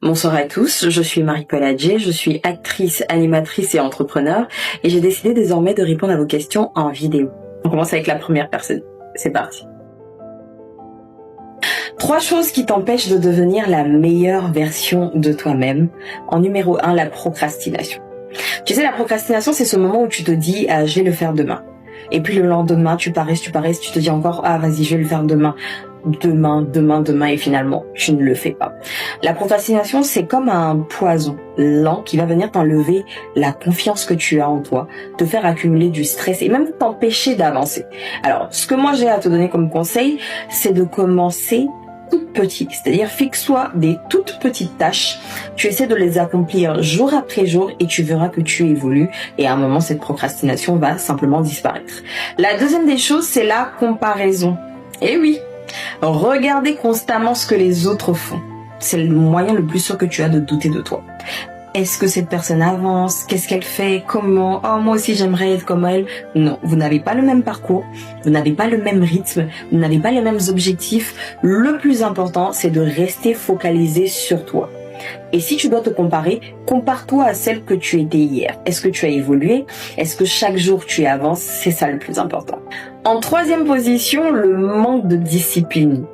Bonsoir à tous, je suis Marie-Paul Adjé, je suis actrice, animatrice et entrepreneur et j'ai décidé désormais de répondre à vos questions en vidéo. On commence avec la première personne. C'est parti. 3 choses qui t'empêchent de devenir la meilleure version de toi-même. En numéro 1, la procrastination. Tu sais, la procrastination, c'est ce moment où tu te dis je vais le faire demain. Et puis le lendemain, tu paresses, tu te dis encore vas-y, je vais le faire demain. Demain, et finalement, tu ne le fais pas. La procrastination, c'est comme un poison lent qui va venir t'enlever la confiance que tu as en toi, te faire accumuler du stress et même t'empêcher d'avancer. Alors, ce que moi j'ai à te donner comme conseil, c'est de commencer tout petit, c'est-à-dire fixe-toi des toutes petites tâches, tu essaies de les accomplir jour après jour et tu verras que tu évolues et à un moment cette procrastination va simplement disparaître. La deuxième des choses, c'est la comparaison. Et oui, regardez constamment ce que les autres font. C'est le moyen le plus sûr que tu as de douter de toi. Est-ce que cette personne avance? Qu'est-ce qu'elle fait? Comment? Oh, moi aussi j'aimerais être comme elle. Non, vous n'avez pas le même parcours, vous n'avez pas le même rythme, vous n'avez pas les mêmes objectifs. Le plus important, c'est de rester focalisé sur toi. Et si tu dois te comparer, compare-toi à celle que tu étais hier. Est-ce que tu as évolué? Est-ce que chaque jour tu avances? C'est ça le plus important. En troisième position, le manque de discipline.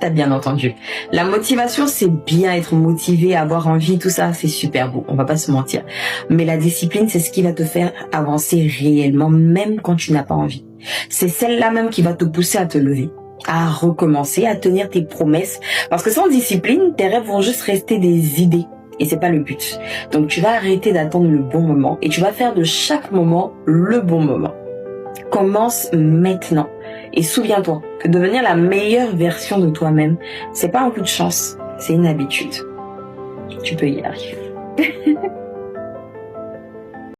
T'as bien entendu. La motivation, c'est bien être motivé, avoir envie, tout ça, c'est super beau, on va pas se mentir. Mais la discipline, c'est ce qui va te faire avancer réellement, même quand tu n'as pas envie. C'est celle-là même qui va te pousser à te lever, à recommencer, à tenir tes promesses. Parce que sans discipline, tes rêves vont juste rester des idées. Et c'est pas le but. Donc tu vas arrêter d'attendre le bon moment et tu vas faire de chaque moment le bon moment. Commence maintenant. Et souviens-toi que devenir la meilleure version de toi-même, c'est pas un coup de chance, c'est une habitude. Tu peux y arriver.